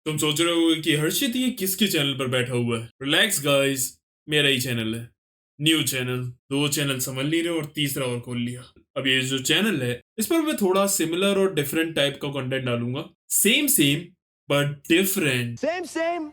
तुम सोच रहे हो कि हर्षित ये किसके चैनल पर बैठा हुआ है? रिलैक्स गाइस, मेरा ही चैनल है। न्यू चैनल, दो चैनल समझ नहीं रहे और तीसरा और खोल लिया। अब ये जो चैनल है इस पर मैं थोड़ा सिमिलर और डिफरेंट टाइप का कंटेंट डालूंगा। Same same but different. Same,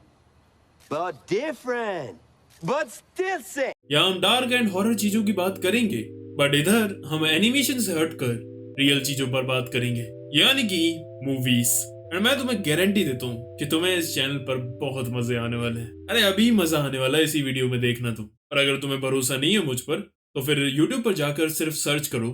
but different. But still same. यहाँ हम डार्क एंड हॉरर चीजों की बात करेंगे, बट इधर हम एनिमेशन से हटकर रियल चीजों पर बात करेंगे, यानी कि मूवीज। और मैं तुम्हें गारंटी देता हूँ कि तुम्हें इस चैनल पर बहुत मजे आने वाले हैं। अरे अभी मजा आने वाला है इसी वीडियो में, देखना तुम। और अगर तुम्हें भरोसा नहीं है मुझ पर तो फिर यूट्यूब पर जाकर सिर्फ सर्च करो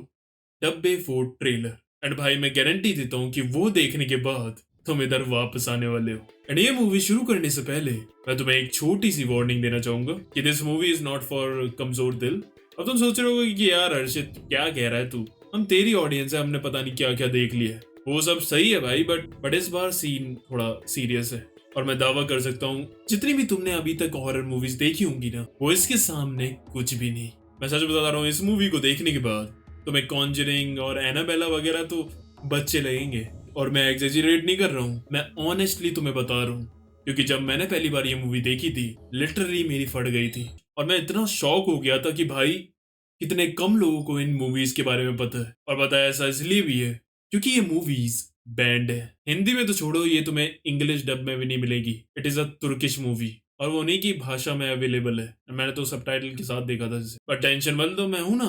डब्बे 4 ट्रेलर। एंड भाई मैं गारंटी देता हूँ कि वो देखने के बाद तुम इधर वापस आने वाले हो। एंड ये मूवी शुरू करने से पहले मैं तुम्हें एक छोटी सी वार्निंग देना चाहूंगा कि this movie is not for कमजोर दिल। अब तुम सोच रहे होगे कि यार हर्षित क्या कह रहा है तू, हम तेरी ऑडियंस है, हमने पता नहीं क्या क्या देख लिया है। वो सब सही है भाई, बट इस बार सीन थोड़ा सीरियस है। और मैं दावा कर सकता हूँ जितनी भी तुमने अभी तक हॉरर मूवीज देखी होंगी ना, वो इसके सामने कुछ भी नहीं। मैं सच बता रहा हूँ, इस मूवी को देखने के बाद तुम्हें कॉन्जरिंग और एनाबेला वगैरह तो बच्चे लगेंगे। और मैं एग्जेजरेट नहीं कर रहा हूँ, मैं ऑनेस्टली तुम्हें बता रहा हूँ, क्योंकि जब मैंने पहली बार ये मूवी देखी थी लिटरली मेरी फट गई थी। और मैं इतना शॉक हो गया था कि भाई कितने कम लोगों को इन मूवीज के बारे में पता है। और पता है ऐसा इसलिए भी है क्योंकि ये मूवीज बैंड है। हिंदी में तो छोड़ो, ये तुम्हें इंग्लिश डब में भी नहीं मिलेगी। It is a Turkish movie और वो उन्हीं की भाषा में अवेलेबल है। मैंने तो सबटाइटल के साथ देखा था जिसे। बट टेंशन मत लो, मैं हूं ना,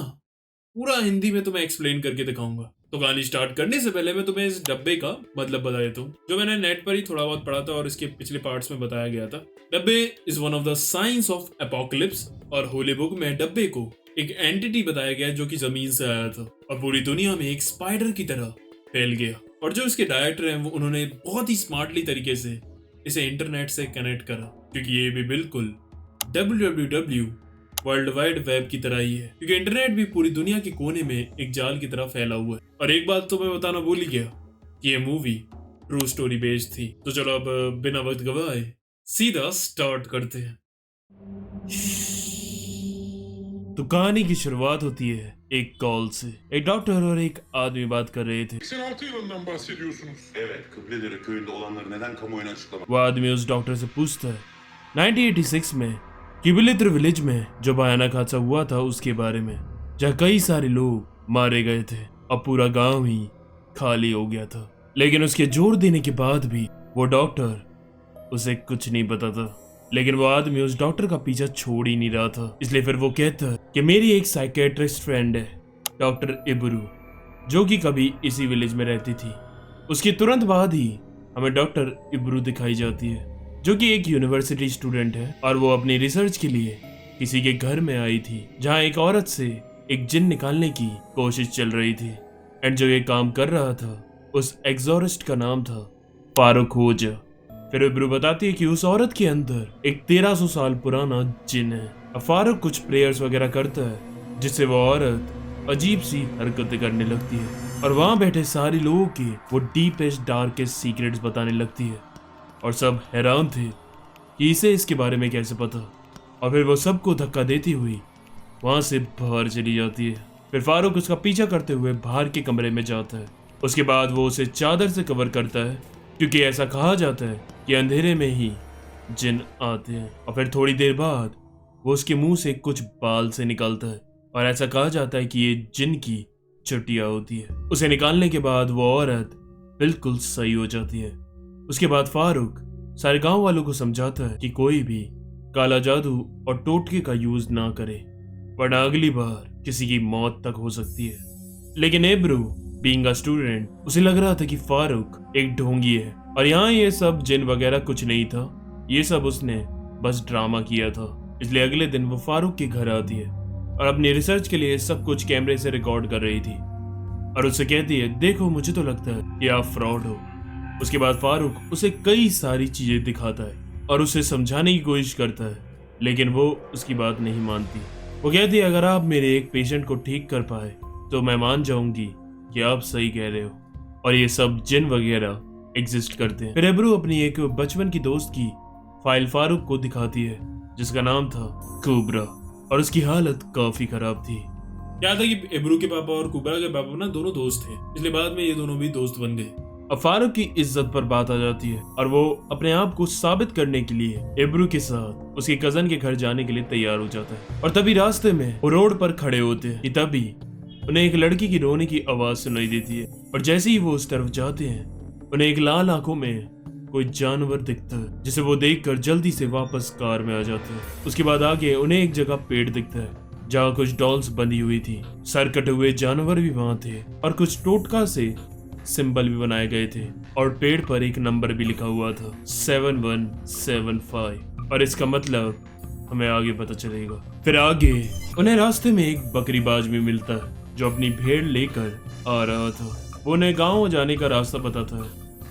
पूरा हिंदी में तुम्हें एक्सप्लेन करके दिखाऊंगा। तो कहानी स्टार्ट करने से पहले मैं तुम्हें इस डब्बे का मतलब बता देता हूँ, जो मैंने नेट पर ही थोड़ा बहुत पढ़ा था और इसके पिछले पार्ट्स में बताया गया था। डब्बे is one of the science of apocalypse, और होली बुक में डब्बे को एक एंटिटी बताया गया जो कि जमीन से आया था और पूरी दुनिया में एक स्पाइडर की तरह फैल गया। और जो इसके डायरेक्टर हैं वो उन्होंने बहुत ही स्मार्टली तरीके से इसे इंटरनेट से कनेक्ट करा, क्योंकि ये भी बिल्कुल www वर्ल्ड वाइड वेब की तरह ही है, क्योंकि इंटरनेट भी पूरी दुनिया के कोने में एक जाल की तरह फैला हुआ है। और एक बात तो मैं बताना भूल ही गया कि ये मूवी ट्रू स्टोरी बेस्ड थी। तो चलो अब बिना वक्त गवाए सीधा स्टार्ट करते हैं। तो कहानी की शुरुआत होती है एक कॉल से। एक डॉक्टर और एक आदमी बात कर रहे थे। 86 yılından bahsediyorsunuz. Evet, Kıbledere köyünde olanları neden kamuoyuna açıklama? वो आदमी उस डॉक्टर से पूछता है 1986 में किबिलित्र विलेज में जो भयानक हादसा हुआ था उसके बारे में, जहाँ कई सारे लोग मारे गए थे और पूरा गांव ही खाली हो गया था। लेकिन उसके जोर देने के बाद भी वो डॉक्टर उसे कुछ नहीं पता था। लेकिन वो आदमी उस डॉक्टर का पीछा छोड़ ही नहीं रहा था। इसलिए फिर वो कहता है कि मेरी एक साइकेट्रिस्ट फ्रेंड है डॉक्टर इब्रू, जो कि कभी इसी विलेज में रहती थी। उसके तुरंत बाद ही हमें डॉक्टर इब्रू दिखाई जाती है, जो कि एक यूनिवर्सिटी स्टूडेंट है और वो अपनी रिसर्च के लिए किसी के घर में आई थी, जहाँ एक औरत से एक जिन निकालने की कोशिश चल रही थी। एंड जो ये काम कर रहा था उस एग्जॉरिस्ट का नाम था फारूक होजा। फिर इब्रू बताती है कि उस औरत के अंदर एक 1300 साल पुराना जिन है। अब फारूक कुछ प्रेयर्स वगैरह करता है, जिससे वो औरत अजीब सी हरकतें करने लगती है और वहां बैठे सारे लोगों के वो डीपेस्ट डार्केस्ट सीक्रेट्स बताने लगती है। और सब हैरान थे कि इसे इसके बारे में कैसे पता। और फिर वो सबको धक्का देती हुई वहां से बाहर चली जाती है। फिर फारूक उसका पीछा करते हुए बाहर के कमरे में जाता है। उसके बाद वो उसे चादर से कवर करता है, क्योंकि ऐसा कहा जाता है कि अंधेरे में ही जिन आते हैं। और फिर थोड़ी देर बाद वो उसके मुंह से कुछ बाल से निकलता है और ऐसा कहा जाता है कि ये जिन की छुट्टियां होती है। उसे निकालने के बाद वो औरत बिल्कुल सही हो जाती है। उसके बाद फारूक सारे गांव वालों को समझाता है कि कोई भी काला जादू और टोटके का यूज ना करे, वरना अगली बार किसी की मौत तक हो सकती है। लेकिन इब्रू बीइंग अ स्टूडेंट, उसे लग रहा था कि फारूक एक ढोंगी है और यहाँ ये सब जिन वगैरह कुछ नहीं था, ये सब उसने बस ड्रामा किया था। इसलिए अगले दिन वो फारूक के घर आती है और अपनी रिसर्च के लिए सब कुछ कैमरे से रिकॉर्ड कर रही थी और उससे कहती है, देखो मुझे तो लगता है कि आप फ्रॉड हो। उसके बाद फारूक उसे कई सारी चीजें दिखाता है और उसे समझाने की कोशिश करता है, लेकिन वो उसकी बात नहीं मानती। वो कहती है, अगर आप मेरे एक पेशेंट को ठीक कर पाए तो मैं मान जाऊंगी कि आप सही कह रहे हो और ये सब जिन वगैरह एग्जिस्ट करते हैं। फिर इब्रू अपनी एक बचपन की दोस्त की फाइल फारूक को दिखाती है, जिसका नाम था कुबरा, और उसकी हालत काफी खराब थी। क्या था कि इब्रू के पापा और कुबरा के पापा ना दोनों दोस्त थे, इसलिए बाद में ये दोनों भी दोस्त बन गए। अब फारूक की इज्जत पर बात आ जाती है और वो अपने आप को साबित करने के लिए एब्रू के साथ उसके कजन के घर जाने के लिए तैयार हो जाता है। और तभी रास्ते में वो रोड पर खड़े होते हैं कि तभी उन्हें एक लड़की की रोने की आवाज सुनाई देती है और जैसे ही वो उस तरफ जाते हैं उन्हें एक लाल आंखों में कोई जानवर दिखता है, जिसे वो देखकर जल्दी से वापस कार में आ जाते हैं। उसके बाद आगे उन्हें एक जगह पेड़ दिखता है जहाँ कुछ डॉल्स बंधी हुई थी, सर कटे हुए जानवर भी वहां थे और कुछ टोटका से सिंबल भी बनाए गए थे और पेड़ पर एक नंबर भी लिखा हुआ था 7175 और इसका मतलब हमें आगे पता चलेगा। फिर आगे उन्हें रास्ते में एक बकरीबाज भी मिलता है जो अपनी भेड़ लेकर आ रहा था। वो उन्हें गाँव जाने का रास्ता पता था,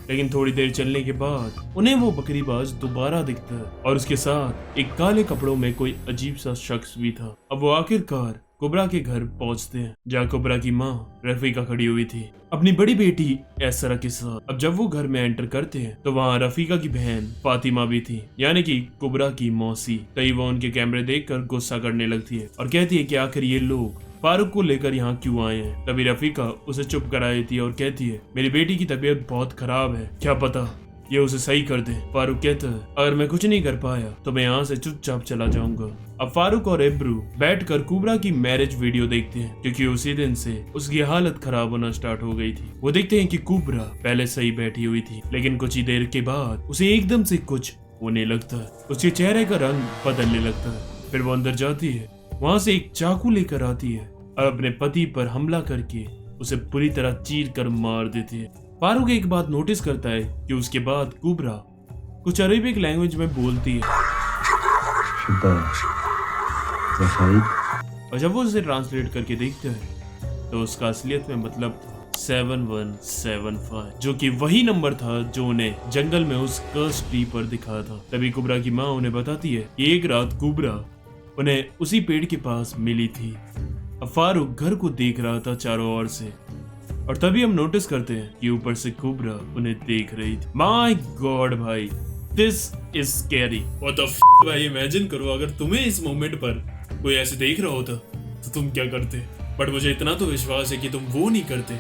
लेकिन थोड़ी देर चलने के बाद उन्हें वो बकरीबाज दोबारा दिखता है और उसके साथ एक काले कपड़ों में कोई अजीब सा शख्स भी था। अब वो आखिरकार कुबरा के घर पहुंचते हैं जहाँ कुबरा की माँ रफीका खड़ी हुई थी अपनी बड़ी बेटी ऐसरा के साथ। अब जब वो घर में एंटर करते हैं तो वहाँ रफीका की बहन फातिमा भी थी, यानी कि कुबरा की मौसी। तभी वो उनके कैमरे देखकर गुस्सा करने लगती है और कहती है कि आखिर ये लोग फारूक को लेकर यहाँ क्यों आए हैं। तभी रफीका उसे चुप करा देती है और कहती है मेरी बेटी की तबीयत बहुत खराब है, क्या पता ये उसे सही कर दे। फारूक कहता है अगर मैं कुछ नहीं कर पाया तो मैं यहाँ से चुपचाप चला जाऊंगा। अब फारूक और एब्रू बैठकर कुबरा की मैरिज वीडियो देखते हैं क्योंकि उसी दिन से उसकी हालत खराब होना स्टार्ट हो गई थी। वो देखते हैं कि कुबरा पहले सही बैठी हुई थी, लेकिन कुछ ही देर के बाद उसे एकदम से कुछ होने लगता है, उसके चेहरे का रंग बदलने लगता है। फिर वो अंदर जाती है, वहां से एक चाकू लेकर आती है और अपने पति पर हमला करके उसे पूरी तरह चीर कर मार देती है। फारूक एक बात नोटिस करता है कि उसके बाद कुबरा कुछ अरेबिक लैंग्वेज में बोलती है और जब वो उसे ट्रांसलेट करके देखता है तो उसका असलियत में मतलब था 7175, जो कि वही नंबर था जो उन्हें जंगल में उस कर्स ट्री पर दिखा था। तभी कुबरा की माँ उन्हें बताती है कि एक रात कुबरा उन्हें उसी पेड़ के पास मिली थी। अब फारूक घर को देख रहा था चारों ओर से और तभी हम नोटिस करते हैं कि ऊपर से कुबरा उन्हें देख रही थी। माय गॉड भाई, this is scary. What the फ भाई, इमेजिन करो अगर तुम्हें इस मोमेंट पर कोई ऐसे देख रहा होता तो तुम क्या करते। बट मुझे इतना तो विश्वास है कि तुम वो नहीं करते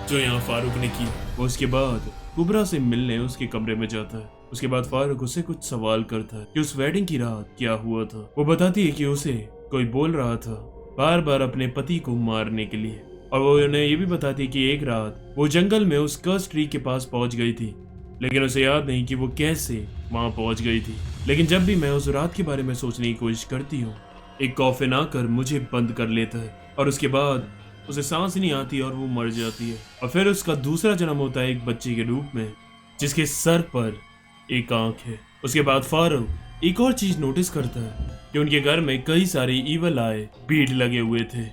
जो यहाँ फारूक ने की। वो उसके बाद कुबरा से मिलने उसके कमरे में जाता है। उसके बाद फारूक उससे कुछ सवाल करता है कि उस वेडिंग की रात क्या हुआ था। वो बताती है कि उसे कोई बोल रहा था बार बार अपने पति को मारने के लिए, और वो उन्हें ये भी बताती कि एक रात वो जंगल में उस कर्स ट्री के पास पहुंच गई थी, लेकिन उसे याद नहीं कि वो कैसे वहां पहुंच गई थी। लेकिन जब भी मैं उस रात के बारे में सोचने की कोशिश करती हूँ, एक कॉफिन आकर मुझे बंद कर लेता है और उसके बाद उसे सांस नहीं आती और वो मर जाती है। और फिर उसका दूसरा जन्म होता है एक बच्चे के रूप में जिसके सर पर एक आंख है। उसके बाद फारूक एक और चीज नोटिस करता है कि उनके घर में कई सारे ईवल आए बीड लगे हुए थे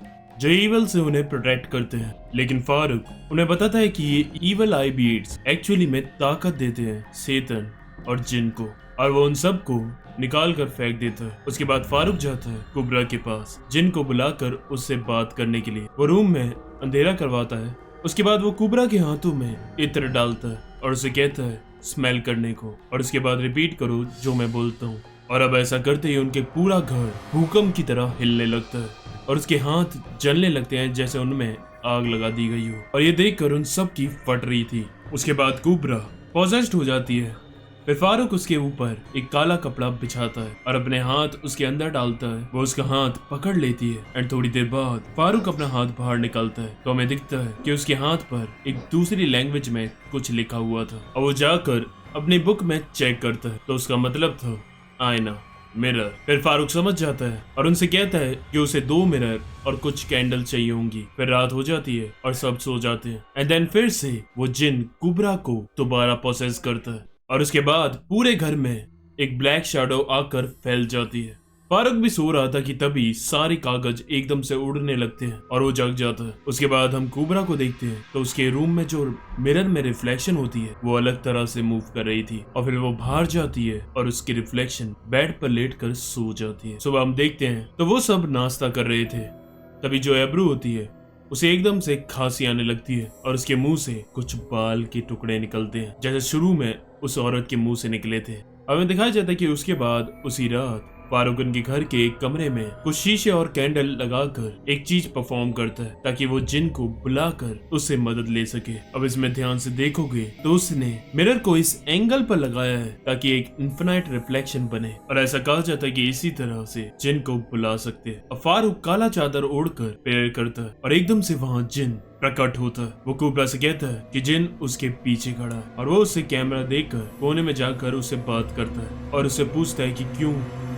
जो ईवल से उन्हें प्रोटेक्ट करते हैं। लेकिन फारूक उन्हें बताता है कि ये ईवल आई बीड्स एक्चुअली में ताकत देते हैं शैतान और जिन को, और वो उन सब को निकाल कर फेंक देता है। उसके बाद फारूक जाता है कुबरा के पास जिन को बुलाकर उससे बात करने के लिए। वो रूम में अंधेरा करवाता है। उसके बाद वो कुबरा के हाथों में इत्र डालता है और उसे कहता है स्मेल करने को, और उसके बाद रिपीट करो जो मैं बोलता हूँ। और अब ऐसा करते ही उनके पूरा घर भूकंप की तरह हिलने लगता है और उसके हाथ जलने लगते हैं जैसे उनमें आग लगा दी गई हो, और ये देखकर उन सब की फट रही थी। उसके बाद कुबरा पॉजेस्ड हो जाती है। फिर फारूक उसके ऊपर एक काला कपड़ा बिछाता है और अपने हाथ उसके अंदर डालता है। वो उसका हाथ पकड़ लेती है एंड थोड़ी देर बाद फारूक अपना हाथ बाहर निकालता है तो हमें दिखता है कि उसके हाथ पर एक दूसरी लैंग्वेज में कुछ लिखा हुआ था, और वो जाकर अपनी बुक में चेक करता है तो उसका मतलब था आईना, मिरर। फिर फारूक समझ जाता है और उनसे कहता है कि उसे 2 मिरर और कुछ कैंडल चाहिए होंगी। फिर रात हो जाती है और सब सो जाते हैं एंड देन फिर से वो जिन कुबरा को दोबारा प्रोसेस करता है और उसके बाद पूरे घर में एक ब्लैक शैडो आकर फैल जाती है। फारूक भी सो रहा था कि तभी सारे कागज एकदम से उड़ने लगते हैं और वो जग जाता है। उसके बाद हम कुबरा को देखते हैं तो उसके रूम में जो मिरर में रिफ्लेक्शन होती है वो अलग तरह से मूव कर रही थी, और फिर वो बाहर जाती है और उसकी रिफ्लेक्शन बेड पर लेटकर सो जाती है। सुबह हम देखते हैं तो वो सब नाश्ता कर रहे थे। तभी जो एब्रू होती है उसे एकदम से खांसी आने लगती है और उसके मुंह से कुछ बाल के टुकड़े निकलते हैं जैसे शुरू में उस औरत के मुंह से निकले थे। हमें दिखाया जाता है कि उसके बाद उसी रात फारूक उनके घर के एक कमरे में कुछ शीशे और कैंडल लगाकर एक चीज परफॉर्म करता है ताकि वो जिन को बुलाकर उससे मदद ले सके। अब इसमें ध्यान से देखोगे तो उसने मिरर को इस एंगल पर लगाया है ताकि एक इन्फिनाइट रिफ्लेक्शन बने और ऐसा कहा जाता है कि इसी तरह से जिन को बुला सकते हैं। अब फारूक काला चादर ओढ़कर प्रेयर करता है और एकदम से वहाँ जिन प्रकट होता है। वो कोबरा से कहता है कि जिन उसके पीछे खड़ा है और वो उससे कैमरा देखकर कोने में जाकर उससे बात करता है और उससे पूछता है कि क्यों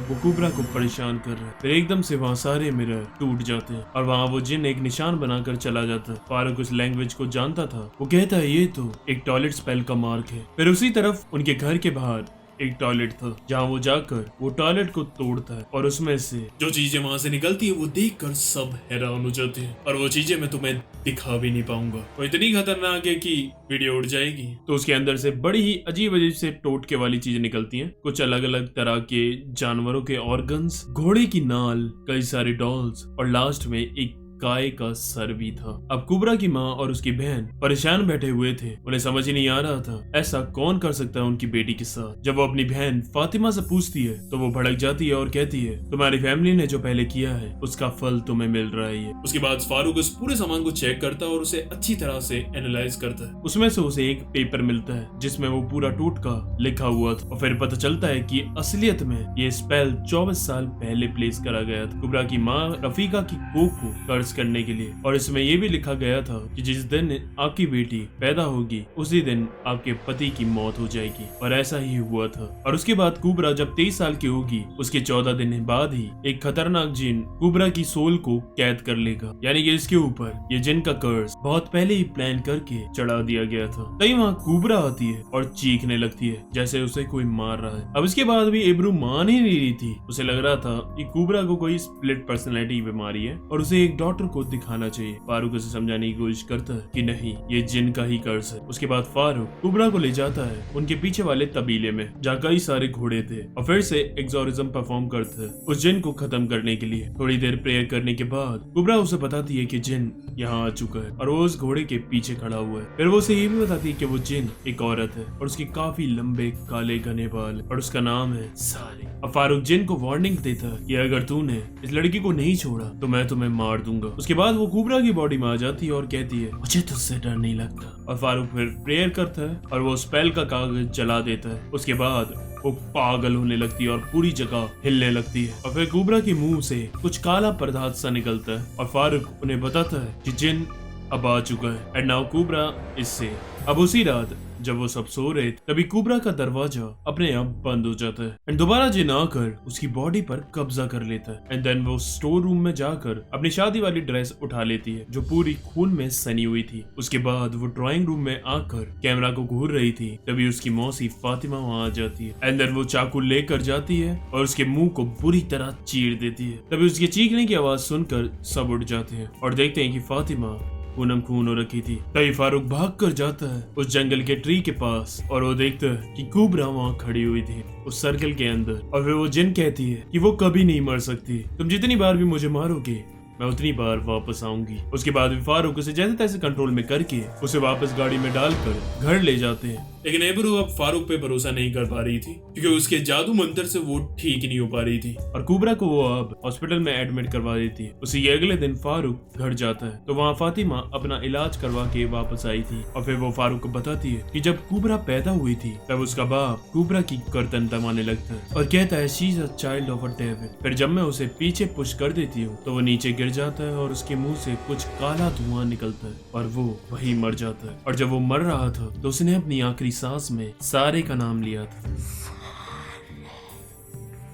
वो कोबरा को परेशान कर रहा है। फिर एकदम से वहाँ सारे मिरर टूट जाते हैं और वहाँ वो जिन एक निशान बनाकर चला जाता है। फारूक उस लैंग्वेज को जानता था। वो कहता है ये तो एक टॉयलेट स्पेल का मार्क है। फिर उसी तरफ उनके घर के बाहर एक टॉयलेट था जहाँ वो जाकर वो टॉयलेट को तोड़ता है और उसमें से जो चीजें वहां से निकलती है वो देखकर सब हैरान हो जाते हैं और वो चीजें मैं तुम्हें दिखा भी नहीं पाऊंगा। वो इतनी खतरनाक है कि वीडियो उड़ जाएगी। तो उसके अंदर से बड़ी ही अजीब अजीब से टोटके वाली चीजें निकलती हैं। कुछ अलग अलग तरह के जानवरों के ऑर्गन्स, घोड़े की नाल, कई सारे डॉल्स और लास्ट में एक गाय का सर भी था। अब कुबरा की माँ और उसकी बहन परेशान बैठे हुए थे। उन्हें समझ ही नहीं आ रहा था ऐसा कौन कर सकता है उनकी बेटी के साथ। जब वो अपनी बहन फातिमा से पूछती है तो वो भड़क जाती है और कहती है तुम्हारी फैमिली ने जो पहले किया है उसका फल तुम्हें मिल रहा है। उसके बाद फारूक उस पूरे सामान को चेक करता है और उसे अच्छी तरह से एनालाइज करता है। उसमें से उसे एक पेपर मिलता है जिसमें वो पूरा टोटका लिखा हुआ था और फिर पता चलता है कि असलियत में ये स्पेल 24 साल पहले प्लेस करा गया था कुबरा की माँ रफीका की कोख को कर्ज करने के लिए। और इसमें यह भी लिखा गया था कि जिस दिन आपकी बेटी पैदा होगी उसी दिन आपके पति की मौत हो जाएगी और ऐसा ही हुआ था। और उसके बाद कुबरा जब 23 साल की होगी उसके 14 दिन बाद ही एक खतरनाक जिन कुबरा की सोल को कैद कर लेगा। यानी कि इसके ऊपर ये जिन का कर्ज बहुत पहले ही प्लान करके चढ़ा दिया गया था। तभी वहाँ कुबरा आती है और चीखने लगती है जैसे उसे कोई मार रहा है। अब इसके बाद भी इब्रू मान ही नहीं रही थी। उसे लग रहा था कि कुबरा को कोई स्प्लिट पर्सनैलिटी बीमारी है और उसे एक डॉक्टर को दिखाना चाहिए। फारूक उसे समझाने की कोशिश करता है कि नहीं ये जिन का ही कर्ज है। उसके बाद फारूक कुबरा को ले जाता है उनके पीछे वाले तबीले में जहाँ कई सारे घोड़े थे और फिर से एक्सोरिज्म परफॉर्म करता है उस जिन को खत्म करने के लिए। थोड़ी देर प्रेयर करने के बाद कुबरा उसे बताती है कि जिन यहाँ आ चुका है और वो उस घोड़े के पीछे खड़ा हुआ है। फिर वो उसे ये भी बताती है कि वो जिन एक औरत है और उसके काफी लंबे काले घने बाल और उसका नाम है सारी। अब फारूक जिन को वार्निंग देता है कि अगर तूने इस लड़की को नहीं छोड़ा तो मैं तुम्हें मार दूंगा। उसके बाद वो कुबरा की बॉडी में आ जाती है और कहती है मुझे तुझसे डर नहीं लगता। और फारूक फिर प्रेयर करता है और वो स्पेल का कागज जला देता है। उसके बाद वो पागल होने लगती है और पूरी जगह हिलने लगती है और फिर कुबरा के मुंह से कुछ काला पदार्थ सा निकलता है और फारूक उन्हें बताता है कि जिन अब आ चुका है एंड नाउ कुबरा इससे। अब उसी रात जब वो सब सो रहे थे तभी कुबरा का दरवाजा अपने आप बंद हो जाता है एंड दोबारा जिन आकर उसकी बॉडी पर कब्जा कर लेता है एंड देन वो स्टोर रूम में जाकर अपनी शादी वाली ड्रेस उठा लेती है जो पूरी खून में सनी हुई थी। उसके बाद वो ड्राइंग रूम में आकर कैमरा को घूर रही थी तभी उसकी मौसी फातिमा वहाँ आ जाती है एंड देन वो चाकू लेकर जाती है और उसके मुंह को बुरी तरह चीर देती है। तभी उसके चीखने की आवाज सुनकर सब उठ जाते हैं और देखते हैं कि फातिमा खूनम खून हो रखी थी। तभी फारूक भाग कर जाता है उस जंगल के ट्री के पास और वो देखता है कि कुबरा वहाँ खड़ी हुई थी उस सर्कल के अंदर और फिर वो जिन कहती है कि वो कभी नहीं मर सकती, तुम जितनी बार भी मुझे मारोगे मैं उतनी बार वापस आऊंगी। उसके बाद भी फारूक उसे जैसे तैसे कंट्रोल में करके उसे वापस गाड़ी में डालकर घर ले जाते हैं। लेकिन एब्रू अब फारूक पे भरोसा नहीं कर पा रही थी क्योंकि उसके जादू मंत्र से वो ठीक नहीं हो पा रही थी और कुबरा को वो अब हॉस्पिटल में एडमिट करवा देती है। उसी अगले दिन फारूक घर जाता है तो वहाँ फातिमा अपना इलाज करवा के वापस आई थी और फिर वो फारूक को बताती है कि जब कुबरा पैदा हुई थी तब उसका बाप कुबरा की गर्दन दबाने लगता है और कहता है she is a child of a devil. फिर जब मैं उसे पीछे पुश कर देती हूँ तो वो नीचे गिर जाता है और उसके मुंह से कुछ काला धुआं निकलता है और वो वही मर जाता है। और जब वो मर रहा था तो उसने अपनी आखिरी सांस में सारे का नाम लिया था।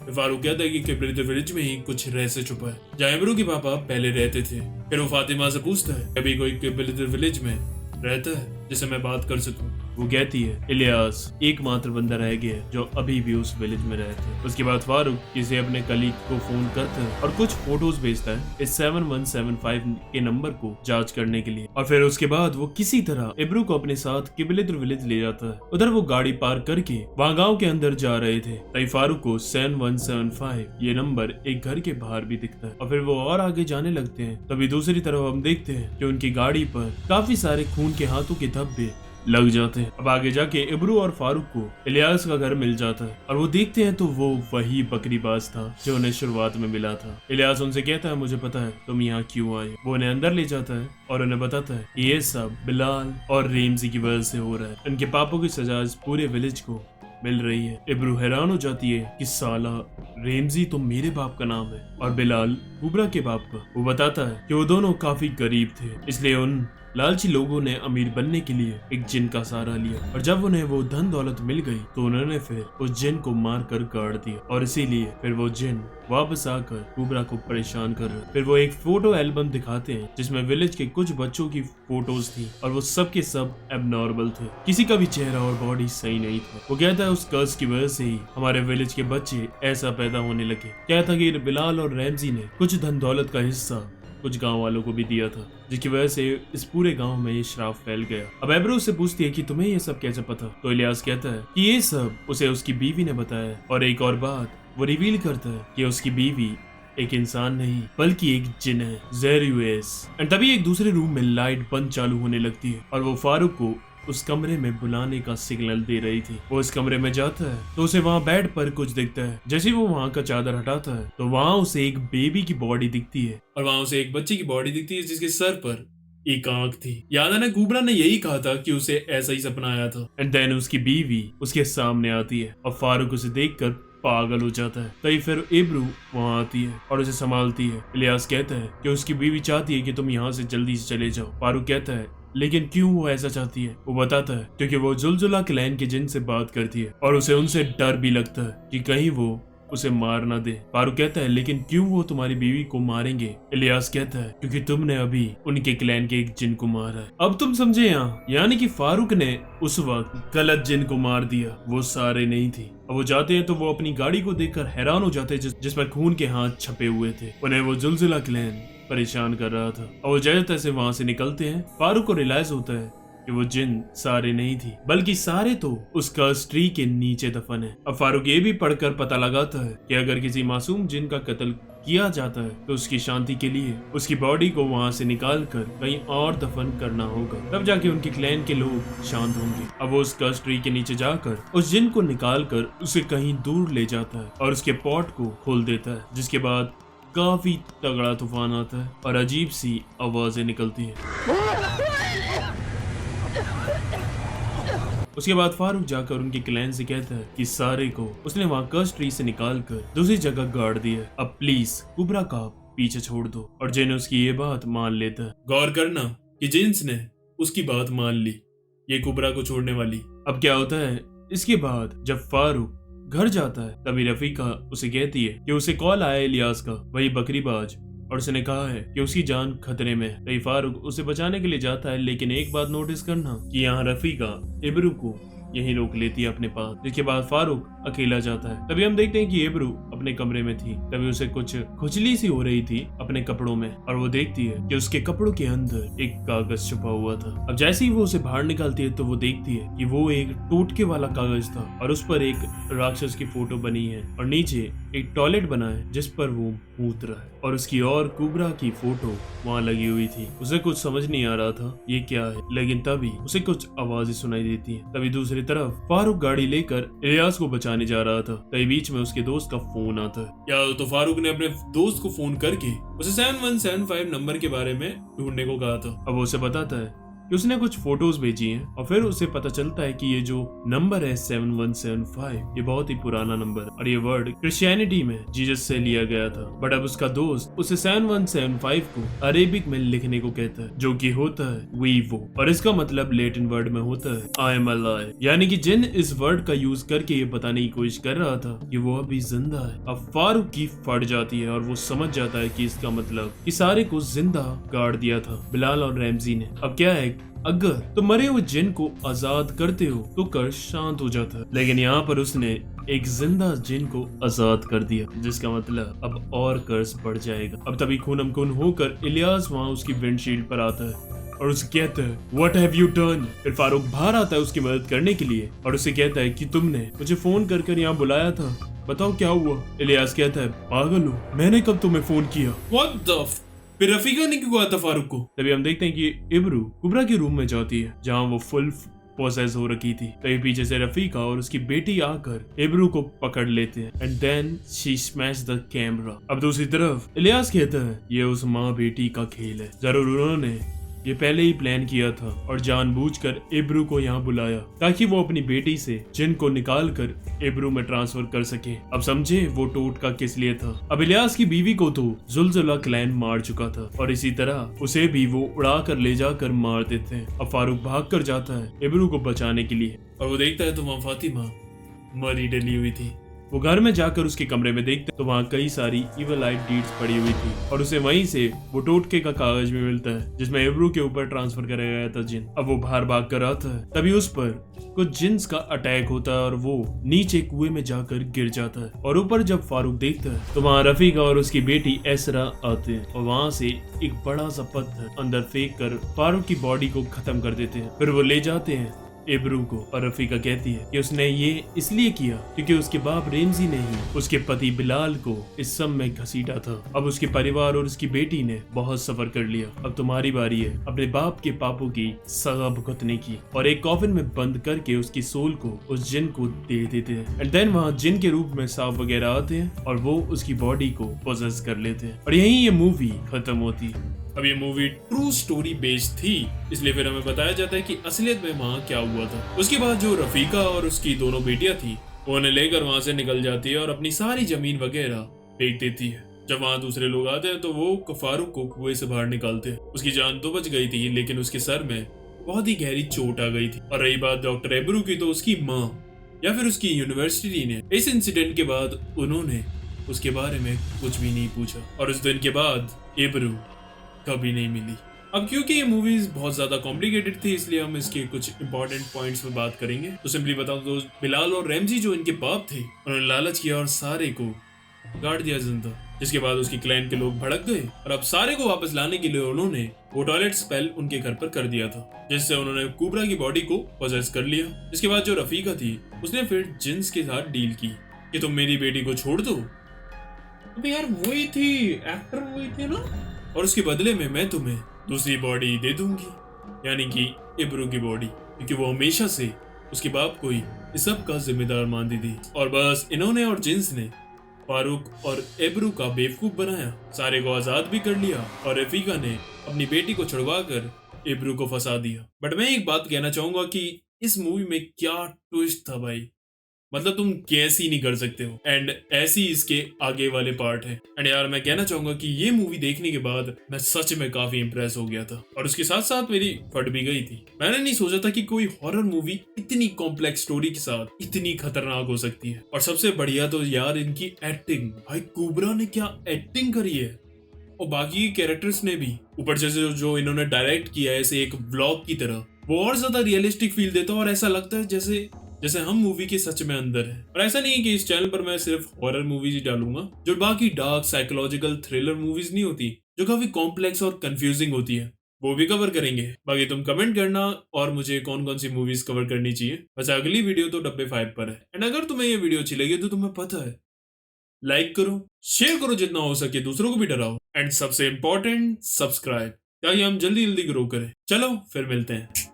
फारूक कहता है कि किबलित विलेज में ही कुछ रहस्य छुपा है जहाँ एब्रू के पापा पहले रहते थे। फिर वो फातिमा से पूछता है अभी कोई किबलित विलेज में रहता है जिसे मैं बात कर सकूं। वो कहती है इलियास एकमात्र बंदा रह गया जो अभी भी उस विलेज में रहता है। उसके बाद फारूक किसी अपने कलीग को फोन करता है और कुछ फोटोज भेजता है इस 7175 के नंबर को जांच करने के लिए और फिर उसके बाद वो किसी तरह एब्रू को अपने साथ किबलित विलेज ले जाता है। उधर वो गाड़ी पार्क करके वहाँ गाँव के अंदर जा रहे थे तभी फारूक को 7175 ये नंबर एक घर के बाहर भी दिखता है और फिर वो और आगे जाने लगते हैं। तभी दूसरी तरफ हम देखते हैं कि उनकी गाड़ी पर काफी सारे खून के हाथों के धब्बे लग जाते हैं। अब आगे जाके इब्रू और फारूक को इलियास का घर मिल जाता है और वो देखते हैं तो वो वही बकरीबाज था जो उन्हें शुरुआत में मिला था। इलियास उनसे कहता है मुझे पता है तुम यहाँ क्यों आए। वो उन्हें अंदर ले जाता है और उन्हें बताता है कि ये सब बिलाल और रेमजी की वजह से हो रहा है। उनके पापों की सजा इस पूरे विलेज को मिल रही है। इब्रू हैरान हो जाती है कि साला रेमजी तो मेरे बाप का नाम है और बिलाल कुबरा के बाप का। वो बताता है कि वो दोनों काफी गरीब थे, इसलिए उन लालची लोगों ने अमीर बनने के लिए एक जिन का सहारा लिया और जब उन्हें वो धन दौलत मिल गई तो उन्होंने फिर उस जिन को मार कर गाड़ दिया और इसीलिए फिर वो जिन वापस आकर कुबरा को परेशान कर रहे। फिर वो एक फोटो एल्बम दिखाते हैं जिसमें विलेज के कुछ बच्चों की फोटोज थी और वो सब के सब एबनॉर्मल थे, किसी का भी चेहरा और बॉडी सही नहीं था। वो कहता है उस कर्ज की वजह से ही हमारे विलेज के बच्चे ऐसा पैदा होने लगे। क्या था कि बिलाल और रैमजी ने कुछ धन दौलत का हिस्सा कुछ गांव वालों को भी दिया था जिसकी वजह से इस पूरे गांव में ये श्राप फैल गया। अब एब्रो उससे पूछती है कि तुम्हें ये सब कैसे पता। तो इलियास कहता है कि ये सब उसे उसकी बीवी ने बताया और एक और बात वो रिवील करता है कि उसकी बीवी एक इंसान नहीं बल्कि एक जिन है, ज़ेरियुस। एंड तभी एक दूसरे रूम में लाइट बंद चालू होने लगती है और वो फारूक को उस कमरे में बुलाने का सिग्नल दे रही थी। वो इस कमरे में जाता है तो उसे वहाँ बेड पर कुछ दिखता है। जैसे वो वहाँ का चादर हटाता है तो वहाँ उसे एक बेबी की बॉडी दिखती है और वहाँ उसे एक बच्चे की बॉडी दिखती है जिसके सर पर एक आंख थी। याद है ना, कुबरा ने यही कहा था कि उसे ऐसा ही सपना आया था। एंड देन उसकी बीवी उसके सामने आती है और फारूक उसे देखकर पागल हो जाता है। तभी फिर इब्रू वहाँ आती है और उसे संभालती है। इलियास कहता है कि उसकी बीवी चाहती है कि तुम यहाँ से जल्दी से चले जाओ। फारूक कहता है लेकिन क्यों वो ऐसा चाहती है। वो बताता है क्योंकि वो जुलजुला क्लैन के जिन से बात करती है और उसे उनसे डर भी लगता है कि कहीं वो उसे मार ना दे। फारूक कहता है लेकिन क्यों वो तुम्हारी बीवी को मारेंगे। इलियास कहता है क्योंकि तुमने अभी उनके क्लैन के एक जिन को मारा है। अब तुम समझे यहाँ, यानी कि फारूक ने उस वक्त गलत जिन को मार दिया, वो सारे नहीं थी। अब वो जाते हैं तो वो अपनी गाड़ी को देखकर हैरान हो जाते हैं जिस पर खून के हाथ छपे हुए थे। उन्हें वो जुलजुला क्लैन परेशान कर रहा था और वो जैसे तैसे वहाँ से निकलते हैं। फारूक को रियलाइज होता है कि वो जिन सारे नहीं थी बल्कि सारे तो उस कर्स ट्री के नीचे दफन है। अब फारूक ये भी पढ़कर पता लगाता है कि अगर किसी मासूम जिन का कत्ल किया जाता है तो उसकी शांति के लिए उसकी बॉडी को वहाँ से निकाल कर कहीं और दफन करना होगा, तब जाके उनके क्लैन के लोग शांत होंगे। अब वो उस कर्स ट्री के नीचे जाकर उस जिन को निकाल कर उसे कहीं दूर ले जाता है और उसके पॉट को खोल देता है, जिसके बाद काफी तगड़ा तूफान आता है और अजीब सी आवाजें निकलती हैं। उसके बाद फारूक जाकर उनके क्लैन से कहता है कि सारे को उसने वहाँ कर्स ट्री से निकाल कर दूसरी जगह गाड़ दिया। अब प्लीज कुबरा का पीछे छोड़ दो। और जिन उसकी ये बात मान लेता है। गौर करना कि जिन्स ने उसकी बात मान ली, ये कुबरा को छोड़ने वाली। अब क्या होता है, इसके बाद जब फारूक घर जाता है तभी रफीका उसे कहती है कि उसे कॉल आया इलियास का, वही बकरीबाज, और उसने कहा है कि उसकी जान खतरे में है। तभी फारूक उसे बचाने के लिए जाता है, लेकिन एक बात नोटिस करना कि यहाँ रफीका इब्रू को यहीं रोक लेती है अपने पास। जिसके बाद फारूक अकेला जाता है। तभी हम देखते हैं कि इब्रू अपने कमरे में थी। तभी उसे कुछ खुजली सी हो रही थी अपने कपड़ों में और वो देखती है कि उसके कपड़ों के अंदर एक कागज छुपा हुआ था। अब जैसे ही वो उसे बाहर निकालती है तो वो देखती है कि वो एक टोटके वाला कागज था और उस पर एक राक्षस की फोटो बनी है और नीचे एक टॉयलेट बना है जिस पर वो मूत रहा है और उसकी और कुबरा की फोटो वहाँ लगी हुई थी। उसे कुछ समझ नहीं आ रहा था ये क्या है, लेकिन तभी उसे कुछ आवाजें सुनाई देती है। तभी दूसरी तरफ फारूक गाड़ी लेकर इलियास को बचाने जा रहा था। तभी बीच में उसके दोस्त का फोन आता है। या तो फारूक ने अपने दोस्त को फोन करके उसे 7175 नंबर के बारे में ढूंढने को कहा था। अब वो उसे बताता है कि उसने कुछ फोटोज भेजी हैं और फिर उसे पता चलता है कि ये जो नंबर है 7175 ये बहुत ही पुराना नंबर और ये वर्ड क्रिश्चियनिटी में जीसस से लिया गया था। बट अब उसका दोस्त उसे 7175 को अरेबिक में लिखने को कहता है जो कि होता है वीवो और इसका मतलब लैटिन वर्ड में होता है आई एम अलाइव। यानी कि जिन इस वर्ड का यूज करके ये बताने की कोशिश कर रहा था कि वो अभी जिंदा है। अब फारूक की फट जाती है और वो समझ जाता है कि इसका मतलब कि सारे को जिंदा गाड़ दिया था बिलाल और रैमजी ने। अब क्या है, अगर तो मरे हुए जिन को आजाद करते हो तो कर्ज शांत हो जाता है, लेकिन यहाँ पर उसने एक जिंदा जिन को आजाद कर दिया जिसका मतलब अब और कर्ज बढ़ जाएगा। अब तभी खूनम खून होकर इलियास वहाँ उसकी विंडशील्ड पर आता है और उसे कहता है व्हाट हैव यू डन। फिर फारूक बाहर आता है उसकी मदद करने के लिए और उसे कहता है कि तुमने मुझे फोन कर यहाँ बुलाया था, बताओ क्या हुआ। इलियास कहता है पागल हो, मैंने कब तुम्हें फोन किया। व्हाट द फिर रफीका ने क्यों कहा था फारूक को। तभी हम देखते हैं कि इब्रू कुबरा के रूम में जाती है जहाँ वो फुल पोसेस हो रखी थी। तभी पीछे से रफीका और उसकी बेटी आकर इब्रू को पकड़ लेते हैं and then she smash the camera. अब दूसरी तरफ इलियास कहता है ये उस माँ बेटी का खेल है, जरूर उन्होंने ये पहले ही प्लान किया था और जानबूझकर इब्रू को यहाँ बुलाया ताकि वो अपनी बेटी से जिन को निकाल कर इब्रू में ट्रांसफर कर सके। अब समझे वो टोटका किस लिए था। अब इलियास की बीवी को तो जुलजुला क्लैन मार चुका था और इसी तरह उसे भी वो उड़ा कर ले जाकर मार देते हैं। अब फारूक भाग कर जाता है इब्रू को बचाने के लिए और वो देखता है तो वहाँ फातिमा मरी डली हुई थी। वो घर में जाकर उसके कमरे में देखते तो वहाँ कई सारी इवल आइड डीड्स पड़ी हुई थी और उसे वहीं से वो टोटके का कागज भी मिलता है जिसमें इब्रू के ऊपर ट्रांसफर कराया गया था जिन। अब वो बाहर भाग कर आता है तभी उस पर कुछ जिन्स का अटैक होता है और वो नीचे कुएं में जाकर गिर जाता है और ऊपर जब फारूक देखता है तो वहाँ रफीका और उसकी बेटी एसरा आते हैं और वहाँ से एक बड़ा सा पत्थर अंदर फेंक कर फारूक की बॉडी को खत्म कर देते हैं। फिर वो ले जाते हैं इब्रू को और रफीका कहती है कि उसने ये इसलिए किया क्योंकि उसके बाप रेमजी ने ही उसके पति बिलाल को इस सब में घसीटा था। अब उसके परिवार और उसकी बेटी ने बहुत सफर कर लिया, अब तुम्हारी बारी है अपने बाप के पापों की सजा भुगतने की। और एक कॉफिन में बंद करके उसकी सोल को उस जिन को दे देते हैं एंड देन वहाँ जिन के रूप में सांप वगैरह आते हैं और वो उसकी बॉडी को पोजेस कर लेते हैं और यही ये मूवी खत्म होती है। अब ये मूवी ट्रू स्टोरी बेस्ड थी इसलिए फिर हमें बताया जाता है कि असलियत में वहाँ क्या हुआ था। उसके बाद जो रफीका और उसकी दोनों बेटियां थी वो उन्हें लेकर वहाँ से निकल जाती है और अपनी सारी जमीन वगैरह फेंक देती है। जब वहाँ दूसरे लोग आते हैं तो वो फारूक को कुएं से बाहर निकालते हैं। उसकी जान तो बच गई थी लेकिन उसके सर में बहुत ही गहरी चोट आ गई थी। और रही बात डॉक्टर इब्रू की तो उसकी माँ या फिर उसकी यूनिवर्सिटी ने इस इंसिडेंट के बाद उन्होंने उसके बारे में कुछ भी नहीं पूछा और उस दिन के बाद इब्रू कभी नहीं मिली। अब क्योंकि ये मूवीज बहुत ज्यादा कॉम्प्लिकेटेड थी इसलिए हम इसके कुछ इंपॉर्टेंट पॉइंट्स पर बात करेंगे। तो सिंपली बताऊं तो बिलाल और रैमजी जो इनके बाप थे उन्होंने लालच किया और सारे को गाड़ दिया जिंदा, जिसके बाद उसकी क्लैन के लोग भड़क गए और अब सारे को वापस लाने के लिए उन्होंने वो टॉयलेट स्पेल उनके घर पर कर दिया था जिससे उन्होंने कुबरा की बॉडी को पोजेस कर लिया। इसके बाद जो रफीका थी उसने फिर जिन्स के साथ डील की कि तुम मेरी बेटी को छोड़ दो। अबे यार वही थी, एक्टर वही थे ना, और उसके बदले में मैं तुम्हें दूसरी बॉडी दे दूंगी यानी कि इब्रू की बॉडी, क्योंकि वो हमेशा से उसके बाप को ही इस सब का जिम्मेदार मानती थी। और बस इन्होंने और जिन्स ने फारूक और इब्रू का बेवकूफ बनाया, सारे को आजाद भी कर लिया और रफीका ने अपनी बेटी को छुड़वा कर इब्रू को फंसा दिया। बट मैं एक बात कहना चाहूंगा कि इस मूवी में क्या ट्विस्ट था भाई, मतलब तुम कैसी नहीं कर सकते हो। एंड ऐसी इसके आगे वाले पार्ट है। एंड यार मैं कहना चाहूंगा कि ये मूवी देखने के बाद मैं सच में काफी इंप्रेस हो गया था और उसके साथ साथ मेरी फट भी गई थी। मैंने नहीं सोचा था कि कोई हॉरर मूवी इतनी कॉम्प्लेक्स स्टोरी के साथ इतनी खतरनाक हो सकती है। और सबसे बढ़िया तो यार इनकी एक्टिंग, भाई कुबरा ने क्या एक्टिंग करी है और बाकी कैरेक्टर्स ने भी। ऊपर से जो इन्होंने डायरेक्ट किया है ऐसे एक व्लॉग की तरह, वो और ज्यादा रियलिस्टिक फील देता है और ऐसा लगता है जैसे हम मूवी के सच में अंदर है। और ऐसा नहीं है कि इस चैनल पर मैं सिर्फ हॉरर मूवीज ही डालूंगा, जो बाकी डार्क साइकोलॉजिकल थ्रिलर मूवीज नहीं होती जो काफी कॉम्प्लेक्स और कंफ्यूजिंग होती है वो भी कवर करेंगे। बाकी तुम कमेंट करना और मुझे कौन कौन सी मूवीज कवर करनी चाहिए। वैसे अगली वीडियो तो डब्बे 5 पर है। एंड अगर तुम्हें ये वीडियो अच्छी लगी तो तुम्हें पता है लाइक करो, शेयर करो, जितना हो सके दूसरों को भी डराओ, एंड सबसे इंपॉर्टेंट सब्सक्राइब, ताकि हम जल्दी जल्दी ग्रो करें। चलो फिर मिलते हैं।